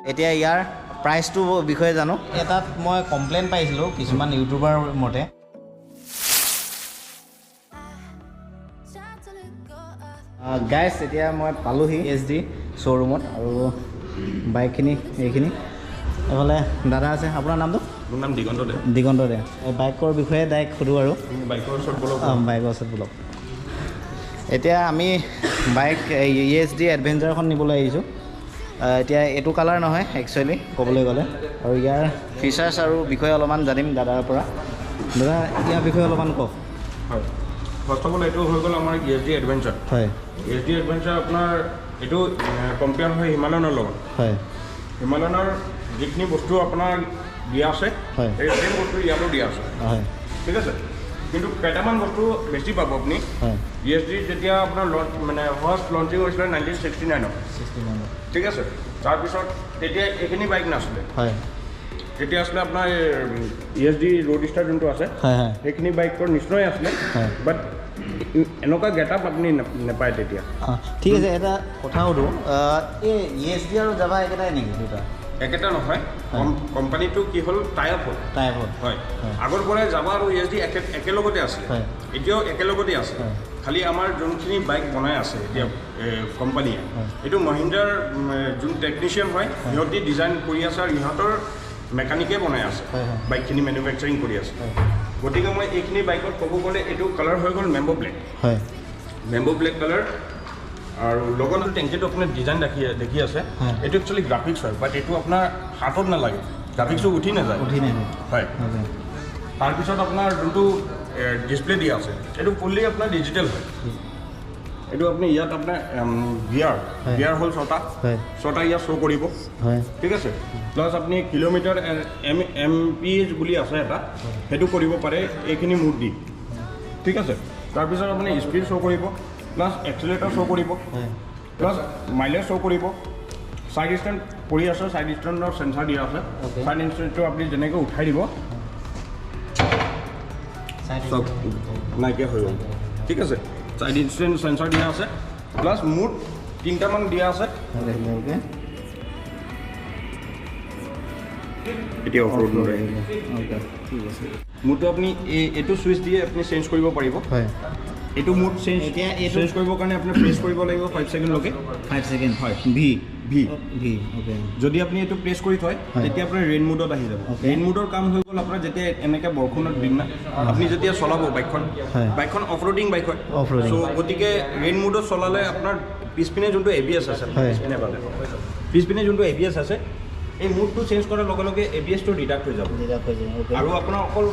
এতিয়া ইয়াৰ প্ৰাইচটো বিষয়ে জানো। এটাত মই কমপ্লেইন পাইছিলোঁ কিছুমান ইউটিউবাৰ মতে। গাইজ এতিয়া মই পালোহি ESD শ্ব'ৰুমত আৰু বাইকখিনি এইখিনি এইফালে দাদা আছে। আপোনাৰ নামটো? মোৰ নাম দিগন্ত দে। দিগন্ত দে। বাইকৰ বিষয়ে ডাইৰেক্ট সোধোঁ আৰু বাইকৰ ওচৰত বলক। বাইকৰ ওচৰত বলক। এতিয়া আমি বাইক ESD এডভেঞ্চাৰখন নিবলৈ আহিছোঁ। এতিয়া এইটো কালাৰ নহয় একচুৱেলি ক'বলৈ গ'লে, আৰু ইয়াৰ ফিচাৰ্ছ আৰু বিষয়ে অলপমান জানিম দাদাৰ পৰা। দাদা ইয়াৰ বিষয়ে অলপমান কওক। হয়, ফাৰ্ষ্ট অফ অল এইটো হৈ গ'ল আমাৰ ESD এডভেঞ্চাৰ। হয়, ESD এডভেঞ্চাৰ আপোনাৰ এইটো কম্পেয়াৰ হয় হিমালয়নৰ লগত। হয়, হিমালয়নৰ যিখিনি বস্তু আপোনাৰ দিয়া আছে সেই ছেইম বস্তু ইয়াতো দিয়া আছে। হয়, ঠিক আছে, কিন্তু কেইটামান বস্তু বেছি পাব আপুনি। হয়, ESD যেতিয়া আপোনাৰ ফাৰ্ষ্ট লঞ্চিং হৈছিলে 1969ত। ঠিক আছে, তাৰপিছত তেতিয়া এইখিনি বাইক নাছিলে। হয়, তেতিয়া আছিলে আপোনাৰ ESD ৰোড ষ্টাৰ যোনটো আছে হয়, হয়, সেইখিনি বাইকৰ নিশ্চয় আছিলে, বাট এনেকুৱা গেটআপ আপুনি নাপায় তেতিয়া। ঠিক আছে, এটা কথা সুধোঁ, এই ESD আৰু জাভা একেটাই নেকি দুটা? একেটা নহয়, কোম্পানীটো কি হ'ল টাই আপ হ'ল। টাইপ হ'ল। হয়, আগৰ পৰাই জাভা আৰু ESD একেলগতে আছিলে, এতিয়াও একেলগতে আছে। খালি আমাৰ যোনখিনি বাইক বনাই আছে এতিয়া কোম্পানীয়ে, এইটো মহিন্দ্ৰাৰ যোন টেকনিচিয়ান হয় সিহঁতি ডিজাইন কৰি আছে আৰু ইহঁতৰ মেকানিকে বনাই আছে বাইকখিনি মেনুফেকচাৰিং কৰি আছে। গতিকে মই এইখিনি বাইকত ক'ব গ'লে এইটো কালাৰ হৈ গ'ল মেম্বো ব্লেক। হয়, মেম্বো ব্লেক কালাৰ, আৰু লগত টেংকিটো আপোনাৰ ডিজাইন দেখি আছে, এইটো একচুৱেলি গ্ৰাফিক্স হয়, বাট এইটো আপোনাৰ হাতত নালাগে, গ্ৰাফিক্সটো উঠি নাযায়। হয়, তাৰপিছত আপোনাৰ যোনটো ডিছপ্লে দিয়া আছে এইটো ফুল্লি আপোনাৰ ডিজিটেল হয়। এইটো আপুনি ইয়াত আপোনাৰ গিয়াৰ হ'ল ছটা ইয়াত শ্ব' কৰিব। ঠিক আছে, প্লাছ আপুনি কিলোমিটাৰ MPH বুলি আছে এটা, সেইটো কৰিব পাৰে এইখিনি মুড দি। ঠিক আছে, তাৰপিছত আপুনি স্পীড শ্ব' কৰিব, প্লাছ এক্সিলেটাৰ শ্ব' কৰিব, প্লাছ মাইলেজ শ্ব' কৰিব। ছাইড ষ্টেণ্ড পৰি আছে, ছাইড ষ্টেণ্ডৰ চেঞ্চাৰ দিয়া আছে। ছাইড ষ্টেণ্ডটো আপুনি যেনেকৈ উঠাই দিব চব নাইকিয়া হৈ গ'ল। ঠিক আছে, ছাইড ষ্টেণ্ড চেঞ্চাৰ দিয়া আছে, প্লাছ মুড 3টামান দিয়া আছে। এতিয়া অফ ৰোড নোৰে মুডটো আপুনি এইটো ছুইচ দিয়ে আপুনি চেঞ্জ কৰিব পাৰিব। এইটো মুড চেঞ্জ কৰিবৰ কাৰণে আপুনি প্ৰেছ কৰিব লাগিব 5 ছেকেণ্ডলৈকে। 5 ছেকেণ্ড। হয়, ভি। যদি আপুনি এইটো প্ৰেছ কৰি থয় তেতিয়া আপোনাৰ ৰেইন মুডত আহি যাব। ৰেইন মুডৰ কাম হৈ গ'ল আপোনাৰ যেতিয়া এনেকৈ বৰষুণত দিন না আপুনি যেতিয়া চলাব বাইকখন অফ ৰোডিং বাইক হয়, চ' গতিকে ৰেইন মুডত চলালে আপোনাৰ পিছপিনে যোনটো ABS আছে, পিছপিনে যোনটো ABS আছে, এই মুডটো চেঞ্জ কৰাৰ লগে লগে ABSটো ডিডাক্ট হৈ যাব। আৰু আপোনাৰ অকল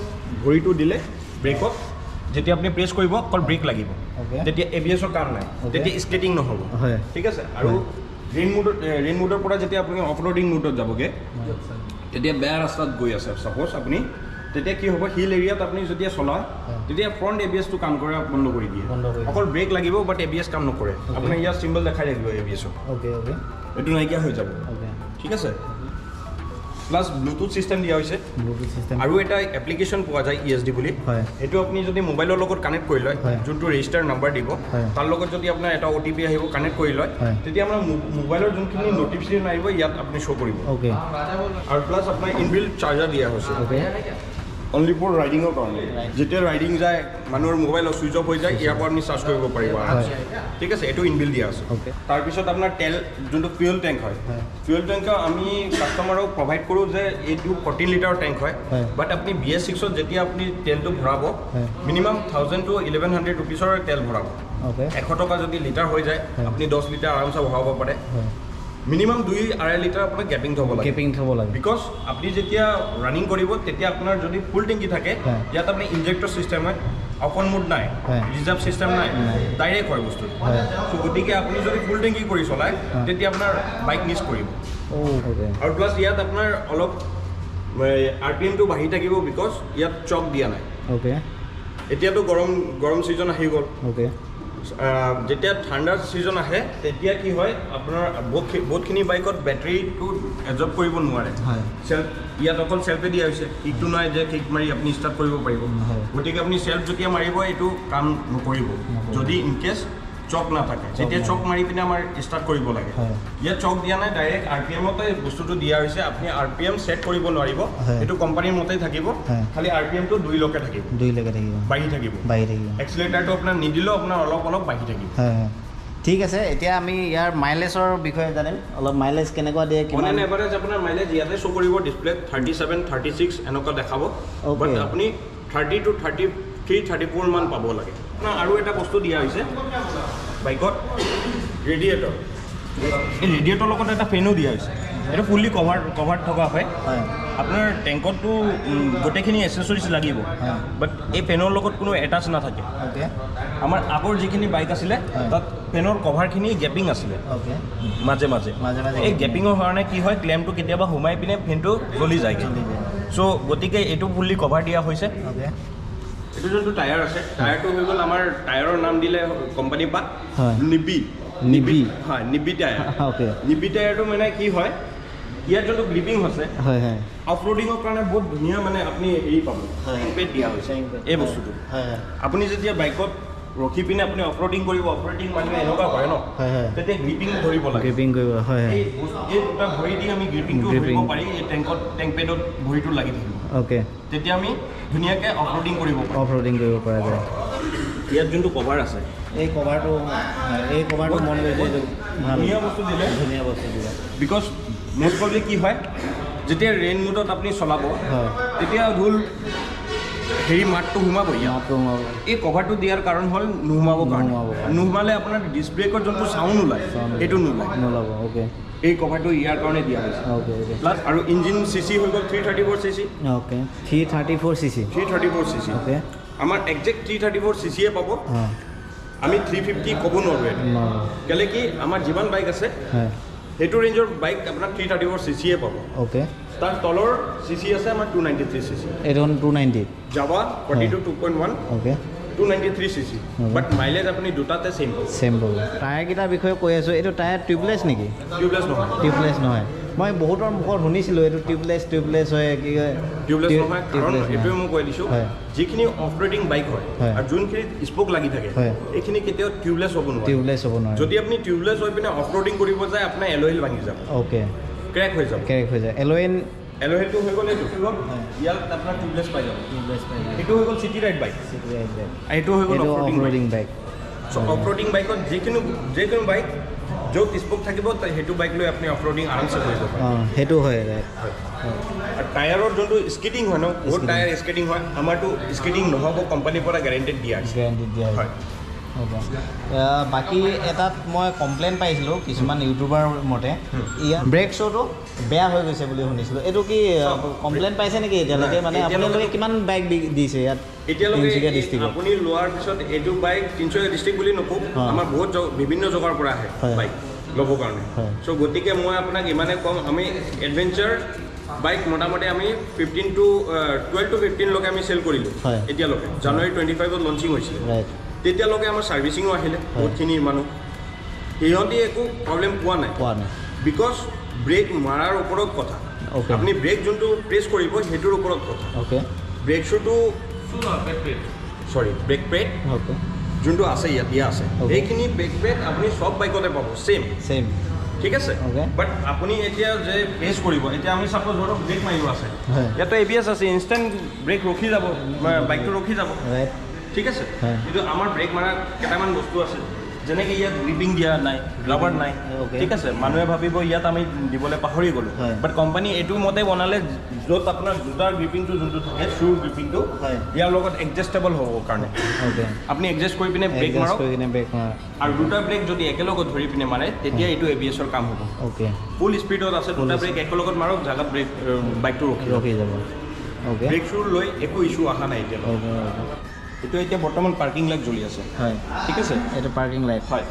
ভৰিটো দিলে ব্ৰেকত যেতিয়া আপুনি প্ৰেছ কৰিব অকল ব্ৰেক লাগিব, তেতিয়া ABSৰ কাম নাই, তেতিয়া স্কেটিং নহ'ব। ঠিক আছে, আৰু ৰেইন মুডৰ পৰা যেতিয়া আপুনি অফ ৰোডিং মুডত যাবগৈ, তেতিয়া বেয়া ৰাস্তাত গৈ আছে ছাপ'জ আপুনি, তেতিয়া কি হ'ব, হিল এৰিয়াত আপুনি যেতিয়া চলায় তেতিয়া ফ্ৰণ্ট ABSটো কাম কৰা বন্ধ কৰি দিয়ে, অকল ব্ৰেক লাগিব বাট ABS কাম নকৰে। আপুনি ইয়াত চিম্বল দেখাই থাকিব ABSৰ, এইটো নাইকিয়া হৈ যাব। ঠিক আছে, প্লাছ ব্লুটুথ ছিষ্টেম দিয়া হৈছে, আৰু এটা এপ্লিকেশ্যন পোৱা যায় ESD বুলি, সেইটো আপুনি যদি মোবাইলৰ লগত কানেক্ট কৰি লয়, যোনটো ৰেজিষ্টাৰ নাম্বাৰ দিব তাৰ লগত যদি আপোনাৰ এটা OTP আহিব কানেক্ট কৰি লয়, তেতিয়া আপোনাৰ মোবাইলৰ যোনখিনি নটিফিকেশ্যন আহিব ইয়াত আপুনি শ্ব' কৰিব। আৰু প্লাছ আপোনাৰ ইনবিল্ট চাৰ্জাৰ দিয়া হৈছে অনলি ফৰ ৰাইডিঙৰ কাৰণে। যেতিয়া ৰাইডিং যায় মানুহৰ মোবাইল ছুইচ অফ হৈ যায়, ইয়াৰ পৰা আপুনি চাৰ্জ কৰিব পাৰিব। ঠিক আছে, এইটো ইনবিল্ট দিয়া আছে। তাৰপিছত আপোনাৰ তেল যোনটো ফুৱেল টেংক হয়, ফুৱেল টেংক আমি কাষ্টমাৰক প্ৰভাইড কৰোঁ যে এইটো 14 লিটাৰৰ টেংক হয়, বাট আপুনি BS6ত যেতিয়া আপুনি তেলটো ভৰাব মিনিমাম 1000 to 1100 ৰুপিছৰ তেল ভৰাব। 100 টকা যদি লিটাৰ হৈ যায় আপুনি 10 লিটাৰ আৰামছে ভৰাব পাৰে। মিনিমাম 2-2.5 লিটাৰ আপোনাৰ গেপিং থ'ব লাগে, বিকজ আপুনি যেতিয়া ৰানিং কৰিব তেতিয়া আপোনাৰ যদি ফুল টেংকি থাকে, ইয়াত আপুনি ইনজেক্টৰ ছিষ্টেম হয়, অপন মুড নাই, ৰিজাৰ্ভ ছিষ্টেম নাই, ডাইৰেক্ট হয় বস্তুটো। চ' গতিকে আপুনি যদি ফুল টেংকি কৰি চলায় তেতিয়া আপোনাৰ বাইক মিছ কৰিব। আৰু প্লাছ ইয়াত আপোনাৰ অলপ RPMটো বাঢ়ি থাকিব, বিকজ ইয়াত চক দিয়া নাই। এতিয়াতো গৰম ছিজন আহি গ'ল, যেতিয়া ঠাণ্ডাৰ ছিজন আহে তেতিয়া কি হয়, আপোনাৰ বহুতখিনি বাইকত বেটাৰীটো এবজৰ্ব কৰিব নোৱাৰে। ইয়াত অকল চেল্ফে দিয়া হৈছে, কিকটো নাই যে কিক মাৰি আপুনি ষ্টাৰ্ট কৰিব পাৰিব। গতিকে আপুনি চেল্ফ যেতিয়া মাৰিব এইটো কাম নকৰিব, যদি ইনকেছ চক নাথাকে যেতিয়া চক মাৰি পিনে আমাৰ ষ্টাৰ্ট কৰিব লাগে ইয়াত চক দিয়া নাই ডাইৰেক্ট RPM-তে বস্তুটো দিয়া হৈছে আপুনি RPM সেট কৰিব নোৱাৰিব এটো কোম্পানীৰ মতেই থাকিব খালি RPM-টো 2 লকে থাকিব বাঢ়ি থাকিব এক্সিলাৰেটৰটো আপোনাৰ নিদিলেও আপোনাৰ অলপ বাঢ়ি থাকিব ঠিক আছে এতিয়া আমি ইয়াৰ মাইলেজৰ বিষয়ে জানিম অলপ মাইলেজ কেনেকুৱা দিয়ে কিমান এভাৰেজ আপোনাৰ মাইলেজ ইয়াতে শো কৰিব ডিসপ্লে 37 36 এনেকুৱা দেখাব বাট আপুনি 30 to 33 34 মান পাব লাগে না আৰু এটা বস্তু দিয়া হৈছে বাইকত ৰেডিয়েটৰ এই ৰেডিয়েটৰ লগত এটা ফেনো দিয়া হৈছে এটা ফুলি কভাৰ থকা হয় আপোনাৰ টেংকতটো গোটেইখিনি এক্সেসৰিজ লাগিব বাট এই ফেনৰ লগত কোনো এটাচ নাথাকে আমাৰ আগৰ যিখিনি বাইক আছিলে তাত ফেনৰ কভাৰখিনি গেপিং আছিলে মাজে মাজে এই গেপিঙৰ কাৰণে কি হয় ক্লেমটো কেতিয়াবা হুমাই পিনে ফেনটো জ্বলি যায় সো গতিকে এইটো ফুলি কভাৰ দিয়া হৈছে এইটো যোনটো টায়াৰ আছে টায়াৰটো হৈ গ'ল আমাৰ টায়াৰৰ নাম দিলে কোম্পানী পা নিবি হয় নিবি টায়াৰ নিবি টায়াৰটো মানে কি হয় ইয়াৰ যোনটো গ্ৰিপিং আছে অফ ৰোডিঙৰ কাৰণে বহুত ধুনীয়া মানে আপুনি হেৰি পাব ইম্পেক্ট দিয়া হৈছে এই বস্তুটো আপুনি যেতিয়া বাইকত ৰখি পিনে আপুনি অফ ৰোডিং কৰিব অপাৰেটিং মানে এনেকুৱা হয় ন তেতিয়া গ্ৰিপিং ধৰিব লাগে গ্ৰিপিং কৰিব এই দুটা ভৰি দি আমি গ্ৰিপিংটো ধৰিব পাৰি এই টেংক পেডত ভৰিটো লাগি থাকিব তেতিয়া আমি ধুনীয়াকৈ অফ ৰোডিং কৰিব পৰা যায় ইয়াত যোনটো কভাৰ আছে এই কভাৰটো মন কৰিছে ধুনীয়া বস্তু দিলে বিকজ মোষ্ট প্ৰবলি কি হয় যেতিয়া ৰেইন মুডত আপুনি চলাব তেতিয়া ধুল হেৰি মাতটো সোমাব এই কভাৰটো দিয়াৰ কাৰণ হ'ল নোসোমালে আপোনাৰ ডিস্ক ব্ৰেকৰ যোনটো চাউণ্ড ওলায় সেইটো নোলাব এই কভাৰটো ইয়াৰ কাৰণে দিয়া হৈছে প্লাছ আৰু ইঞ্জিন CC হৈ গ'ল 334 cc 334 cc আমাৰ একজেক্ট 334 cc এ পাব আমি 350 ক'ব নোৱাৰোঁ কেলে কি আমাৰ যিমান বাইক আছে সেইটো ৰেঞ্জৰ বাইক আপোনাৰ 334 cc এ পাব তাৰ তলৰ CC আছে আমাৰ 293 cc এইটো 290 জাভা 42 2.1 293 cc বাট মাইলেজ আপুনি দুটাতে সেম পাব টায়াৰ কেইটাৰ বিষয়ে কৈ আছোঁ এইটো টায়াৰ টিউবলেছ নেকি টিউবলেছ নহয় মই বহুতৰ মুখত শুনিছিলোঁ এইটো টিউবলেছ হয় কি টিউবলেছ নহয় কাৰণ এইটোৱে মই কৈ দিছোঁ যিখিনি অফ ৰোডিং বাইক হয় আৰু যোনখিনি স্পোক লাগি থাকে এইখিনি কেতিয়াও টিউবলেছ হ'ব নোৱাৰে যদি আপুনি টিউবলেছ হৈ পিনে অফ ৰোডিং কৰিব যায় আপোনাৰ এল'ইল ভাঙি যাব ক্ৰেক হৈ যায় এল'ইলটো হৈ গ'লে ইয়াত আপোনাৰ টিউবলেছ পাই যাব এইটো হৈ গ'ল চিটি ৰাইড বাইক এইটো হৈ গ'ল of roading bike of roading বাইকত যিকোনো বাইক য'ত স্পোক থাকিব সেইটো বাইক লৈ আপুনি অফ ৰোডিং আৰামছে কৰিব পাৰে সেইটো হয় আৰু টায়াৰৰ যোনটো স্কিডিং হয় ন বহুত টায়াৰ স্কিডিং হয় আমাৰতো স্কিডিং নহ'ব কোম্পানীৰ পৰা গেৰেণ্টেড দিয়া হয় বাকী এটাত মই কমপ্লেইন পাইছিলোঁ কিছুমান ইউটিউবাৰ মতে ইয়াৰ ব্ৰেক শ্ব'টো বেয়া হৈ গৈছে বুলি শুনিছিলোঁ এইটো কি কমপ্লেইন পাইছে নেকি এতিয়ালৈকে মানে আপোনালোকে কিমান বাইক দিছে ইয়াত এতিয়ালৈকে আপুনি লোৱাৰ পিছত এইটো বাইক তিনিচুকীয়া ডিষ্ট্ৰিক্ট বুলি নকওঁ আমাৰ বহুত বিভিন্ন জেগাৰ পৰা আহে বাইক ল'বৰ কাৰণে চ' গতিকে মই আপোনাক ইমানে ক'ম আমি এডভেঞ্চাৰ বাইক মোটামুটি আমি 12 to 15 লৈকে আমি চেল কৰিলোঁ এতিয়ালৈকে জানুৱাৰী 25ত লঞ্চিং হৈছিলে তেতিয়ালৈকে আমাৰ ছাৰ্ভিচিঙো আহিলে বহুতখিনি মানুহ সিহঁতি একো প্ৰব্লেম পোৱা নাই বিকজ ব্ৰেক মাৰাৰ ওপৰত কথা আপুনি ব্ৰেক যোনটো প্ৰেছ কৰিব সেইটোৰ ওপৰত কথা ব্ৰেক শ্বুটো ব্ৰেক পেড যোনটো আছে ইয়াত আছে সেইখিনি ব্ৰেক পেড আপুনি চব বাইকতে পাব ছেম ঠিক আছে বাট আপুনি এতিয়া যে প্ৰেছ কৰিব এতিয়া আমি চাপ'জ ধৰক ব্ৰেক মাৰিব আছে ইয়াতো ABS আছে ইনষ্টেণ্ট ব্ৰেক ৰখি যাব বাইকটো ৰখি যাব ঠিক আছে কিন্তু আমাৰ ব্ৰেক মাৰা কেইটামান বস্তু আছে যেনেকৈ ইয়াত গ্ৰিপিং দিয়া নাই ৰাবাৰ নাই ঠিক আছে মানুহে ভাবিব ইয়াত আমি দিবলৈ পাহৰি গ'লোঁ বাট কোম্পানী এইটো মতে বনালে য'ত আপোনাৰ জোতাৰ গ্ৰিপিংটো যোনটো থাকে শ্বুৰ গ্ৰিপিংটো ইয়াৰ লগত এডজাষ্টেবল হ'ব কাৰণে আপুনি এডজাষ্ট কৰি পিনে ব্ৰেক মাৰক আৰু দুটা ব্ৰেক যদি একেলগত ধৰি পিনে মাৰে তেতিয়া এইটো ABS-ৰ কাম হ'ব ফুল স্পীডত আছে দুটা ব্ৰেক একেলগত মাৰক জাগাত ব্ৰেক বাইকটো ৰখি যাব ব্ৰেক শ্বুৰ লৈ একো ইছ্যু অহা নাই এতিয়া এইটো এতিয়া বৰ্তমান পাৰ্কিং লাইট জ্বলি আছে ঠিক আছে এইটো পাৰ্কিং লাইট হয়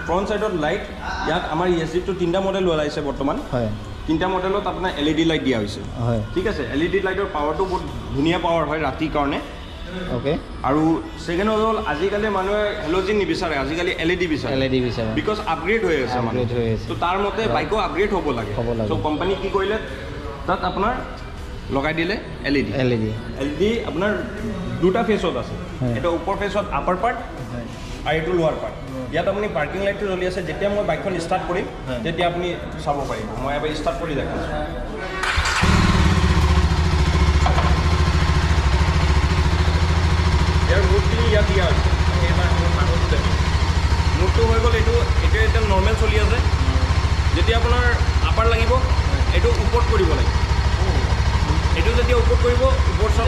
ফ্ৰণ্ট ছাইডত লাইট ইয়াত আমাৰ ESG-টো 3টা মডেল ওলাইছে বৰ্তমান 3টা মডেলত আপোনাৰ LED লাইট দিয়া হৈছে ঠিক আছে LED লাইটৰ পাৱাৰটো বহুত ধুনীয়া পাৱাৰ হয় ৰাতিৰ কাৰণে আৰু ছেকেণ্ড হ'ল আজিকালি মানুহে হেল'জিন নিবিচাৰে আজিকালি LED বিচাৰে বিকজ আপগ্ৰেড হৈ আছে মানুহ তো তাৰ মতে বাইকো আপগ্ৰেড হ'ব লাগে চ' কোম্পানী কি কৰিলে তাত আপোনাৰ লগাই দিলে LED আপোনাৰ দুটা ফেচত আছে এটা ওপৰ ফেচত আপাৰ পাৰ্ট আৰু এইটো লোৱাৰ পাৰ্ট ইয়াত আপুনি পাৰ্কিং লাইটটো জ্বলি আছে যেতিয়া মই বাইকখন ষ্টাৰ্ট কৰিম তেতিয়া আপুনি চাব পাৰিব মই এবাৰ ষ্টাৰ্ট কৰি দেখাইছোঁ ইয়াৰ মুডখিনি ইয়াত দিয়া হৈছে এবাৰ মোৰ মানুহটো দেখি মুডটো হৈ গ'ল এইটো এতিয়া একদম নৰ্মেল চলি আছে যেতিয়া আপোনাৰ আপাৰ লাগিব এইটো ওপৰত কৰিব লাগিব এইটো যেতিয়া ওপৰত কৰিব ওপৰত চব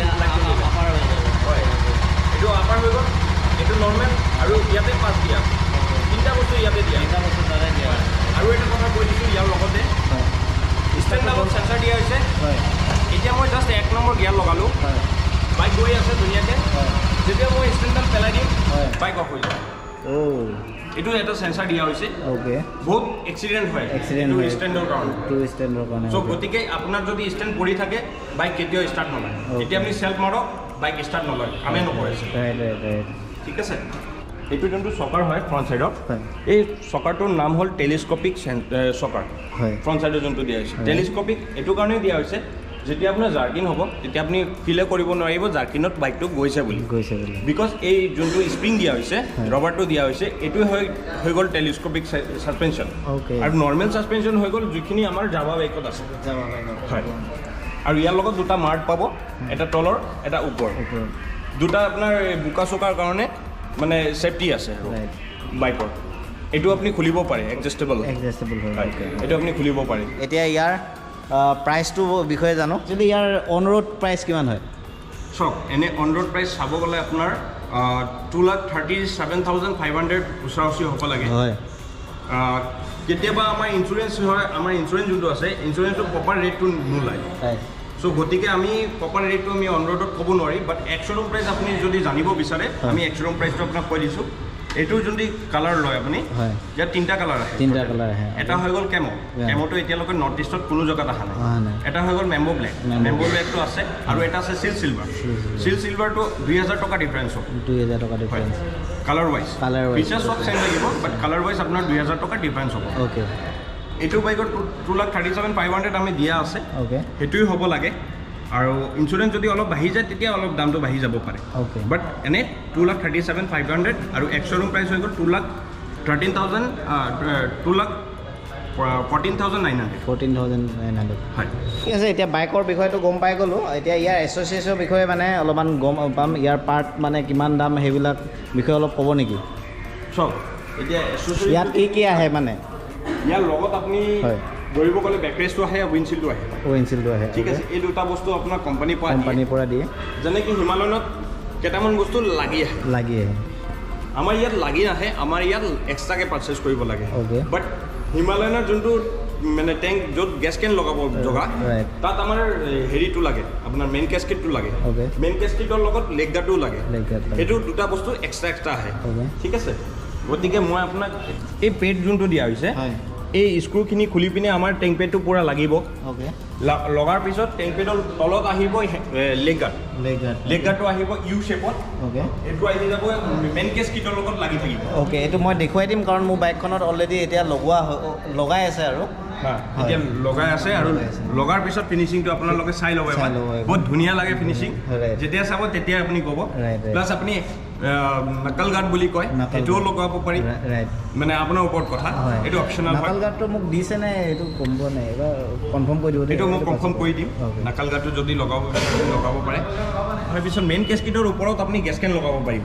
হয় এইটো আপাৰ হৈ গ'ল এইটো নৰ্মেল আৰু ইয়াতে পাঁচ দিয়া তিনিটা বস্তু ইয়াতে দিয়া আৰু এটা কথা কৈ দিছোঁ ইয়াৰ লগতে ষ্টেণ্ডাৰ্ডত চেঞ্চাৰ দিয়া হৈছে এতিয়া মই জাষ্ট 1 নম্বৰ গিয়াৰ লগালোঁ বাইক গৈ আছে ধুনীয়াকৈ যেতিয়া মই ষ্টেণ্ডাৰ্ড পেলাই দিম বাইক অফ হৈ যায় এইটো এটা চেঞ্চাৰ দিয়া হৈছে বহুত এক্সিডেণ্ট হয় ষ্টেণ্ডৰ কাৰণে চ' গতিকে আপোনাৰ যদি ষ্টেণ্ড পৰি থাকে বাইক কেতিয়াও ষ্টাৰ্ট নলয় এতিয়া আপুনি চেল্ফ মাৰক বাইক ষ্টাৰ্ট নলয় কামেই নকৰিছে ঠিক আছে এইটো যোনটো চকাৰ হয় ফ্ৰণ্ট ছাইডত এই চকাৰটোৰ নাম হ'ল টেলিস্কোপিক চকাৰ ফ্ৰণ্ট ছাইডত যোনটো দিয়া হৈছে টেলিস্কোপিক এইটো কাৰণেই দিয়া হৈছে যেতিয়া আপোনাৰ জাৰ্কিন হ'ব তেতিয়া আপুনি ফিলে কৰিব নোৱাৰিব জাৰ্কিনত বাইকটো গৈছে বুলি বিকজ এই যোনটো স্প্ৰিং দিয়া হৈছে ৰবাৰটো দিয়া হৈছে এইটোৱে হৈ গ'ল টেলিস্কোপিক ছাছপেনশ্যন আৰু নৰ্মেল ছাছপেনশ্যন হৈ গ'ল যিখিনি আমাৰ জাভা বাইকত আছে হয় আৰু ইয়াৰ লগত দুটা মাৰ্ট পাব এটা তলৰ এটা ওপৰ দুটা আপোনাৰ বোকা চকাৰ কাৰণে মানে ছেফটি আছে আৰু বাইকৰ এইটো আপুনি খুলিব পাৰে এডজাষ্টেবল হয় এইটো আপুনি খুলিব পাৰে এতিয়া ইয়াৰ প্ৰাইচটো বিষয়ে জানো যদি ইয়াৰ অন ৰোড প্ৰাইচ কিমান হয় চাওক এনে অন ৰোড প্ৰাইচ চাব গ'লে আপোনাৰ 2,37,500 ওচৰা-ওচৰি হ'ব লাগে হয় কেতিয়াবা আমাৰ ইঞ্চুৰেঞ্চ হয় আমাৰ ইঞ্চুৰেঞ্চ যোনটো আছে ইঞ্চুৰেঞ্চটো প্ৰপাৰ ৰেটটো নোলায় চ' গতিকে আমি প্ৰপাৰ ৰেটটো আমি অন ৰোডত ক'ব নোৱাৰি বাট এক্স-শ্ব'ৰুম প্ৰাইচ আপুনি যদি জানিব বিচাৰে আমি এক্স-শ্ব'ৰুম প্ৰাইচটো আপোনাক কৈ দিছোঁ এইটো যোনটো কালাৰ লয় আপুনি ইয়াত তিনিটা কালাৰ আছে এটা হৈ গ'ল কেমোটো এতিয়ালৈকে নৰ্থ ইষ্টত কোনো জেগাত অহা নাই এটা হৈ গ'ল মেম্বো ব্লেকটো আছে আৰু এটা আছে চিলভাৰটো 2,000 টকা ডিফাৰেঞ্চ হ'ব কালাৰ ৱাইজ ফিচাৰ চব চেম লাগিব বাট কালাৰ ৱাইজ আপোনাৰ 2,000 টকা ডিফাৰেঞ্চ হ'ব এইটো বাইকত 2,37,500 আমি দিয়া আছে সেইটোৱে হ'ব লাগে আৰু ইঞ্চুৰেঞ্চ যদি অলপ বাঢ়ি যায় তেতিয়া অলপ দামটো বাঢ়ি যাব পাৰে বাট এনে 2,37,500 আৰু এক্স-শ্ব'ৰুম প্ৰাইচ হৈ গ'ল 14,900 হয় ঠিক আছে এতিয়া বাইকৰ বিষয়টো গম পাই গ'লোঁ এতিয়া ইয়াৰ এছ'চিয়েশ্যনৰ বিষয়ে মানে অলপমান গম পাম ইয়াৰ পাৰ্ট মানে কিমান দাম সেইবিলাক বিষয়ে অলপ ক'ব নেকি চাওক এতিয়া ইয়াত কি আহে মানে ইয়াৰ লগত আপুনি দৌৰিব গ'লে বেকৰেজটো আহে উইণ্ডশ্বিল্ডটো আহে ঠিক আছে এই দুটা বস্তু আপোনাৰ কোম্পানীৰ পৰা দিয়ে যেনেকৈ হিমালয়নত কেইটামান বস্তু লাগি আহে আমাৰ ইয়াত লাগি নাহে আমাৰ ইয়াত এক্সট্ৰাকৈ পাৰ্চেছ কৰিব লাগে বাট হিমালয়নৰ যোনটো মানে টেংক য'ত গেছ কেন লগাব জগা তাত আমাৰ হেৰিটো লাগে আপোনাৰ মেইন কেছকেটটো লাগে মেইন কেছকেটৰ লগত লেগ গাৰ্ডটো লাগে সেইটো দুটা বস্তু এক্সট্ৰা আহে ঠিক আছে গতিকে মই আপোনাক এই পেড যোনটো দিয়া হৈছে এই স্ক্ৰুখিনি খুলি পিনে আমাৰ টেংক পেডটো পূৰা লাগিব লগাৰ পিছত টেংক পেডৰ তলত আহিব লেগ গাৰ্ডটো আহিব ইউ শেপত এইটো আহি যাব মেইন কেছ কিটৰ লগত লাগি থাকিব এইটো মই দেখুৱাই দিম কাৰণ মোৰ বাইকখনত অলৰেডি এতিয়া লগাই আছে আৰু এতিয়া লগাই আছে আৰু লগাৰ পিছত ফিনিচিংটো আপোনালোকে চাই ল'ব বহুত ধুনীয়া লাগে ফিনিচিং যেতিয়া চাব তেতিয়া আপুনি ক'ব প্লাছ আপুনি নাকল গাৰ্ড বুলি কয় সেইটোও লগাব পাৰি মানে আপোনাৰ ওপৰত কথা এইটো অপশ্যনেল হয় নাকল গাৰ্ডটো মোক দিছে নে এইটো গম পোৱা নাই এবাৰ কনফাৰ্ম কৰি দিব এইটো মই কনফাৰ্ম কৰি দিম নাকল গাৰ্ডটো যদি লগাব পাৰে তাৰপিছত মেইন কেছকিটৰ ওপৰত আপুনি গেছ কেন লগাব পাৰিব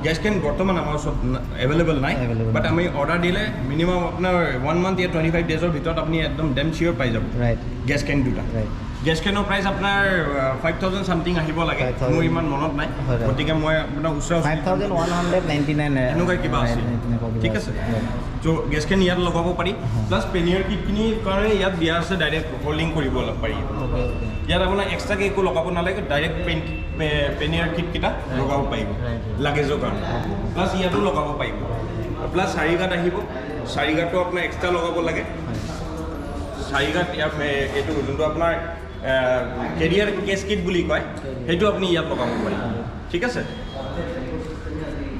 গেছ কেন বৰ্তমান আমাৰ ওচৰত এভেইলেবল নাই বাট আমি অৰ্ডাৰ দিলে মিনিমাম আপোনাৰ 1 মান্থ 25 ডেজৰ ভিতৰত আপুনি একদম ডেম চিয়'ৰ পাই যাব গেছ কেন দুটা গেছ কেনৰ প্ৰাইচ আপোনাৰ 5,000 চামথিং আহিব লাগে মোৰ ইমান মনত নাই গতিকে মই আপোনাৰ ওচৰত 5,199 এনেকুৱা কিবা আছে ঠিক আছে ত' গেছ কেন ইয়াত লগাব পাৰি প্লাছ পেনিয়াৰ কিটখিনিৰ কাৰণে ইয়াত দিয়া আছে ডাইৰেক্ট হোল্ডিং কৰিব পাৰি ইয়াত আপোনাৰ এক্সট্ৰাকৈ একো লগাব নালাগে ডাইৰেক্ট পেনিয়াৰ কিটকেইটা লগাব পাৰিব লাগেজৰ কাৰণে প্লাছ ইয়াতো লগাব পাৰিব প্লাছ চাৰি গাঁত আহিব চাৰি গাঁতটো আপোনাৰ এক্সট্ৰা লগাব লাগে চাৰি গাঁত ইয়াত এইটো যোনটো আপোনাৰ কেৰিয়াৰ কেছ কিট বুলি কয় সেইটো আপুনি ইয়াত লগাব পাৰিব ঠিক আছে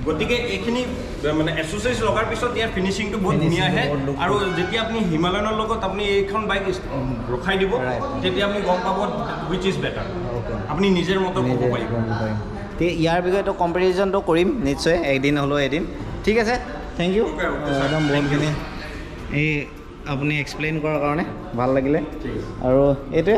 গতিকে এইখিনি মানে এছ'চিয়েচ লগাৰ পিছত ইয়াৰ ফিনিচিংটো বহুত ধুনীয়া আহে আৰু যেতিয়া আপুনি হিমালয়নৰ লগত আপুনি এইখন বাইক ৰখাই দিব তেতিয়া আপুনি গম পাব হুইচ ইজ বেটাৰ আপুনি নিজৰ মতে ক'ব পাৰিব ইয়াৰ বিষয়েতো কম্পেৰিজনটো কৰিম নিশ্চয় একদিন হ'লেও এদিন ঠিক আছে থেংক ইউ একদম বহুতখিনি এই আপুনি এক্সপ্লেইন কৰাৰ কাৰণে ভাল লাগিলে আৰু এইটোৱে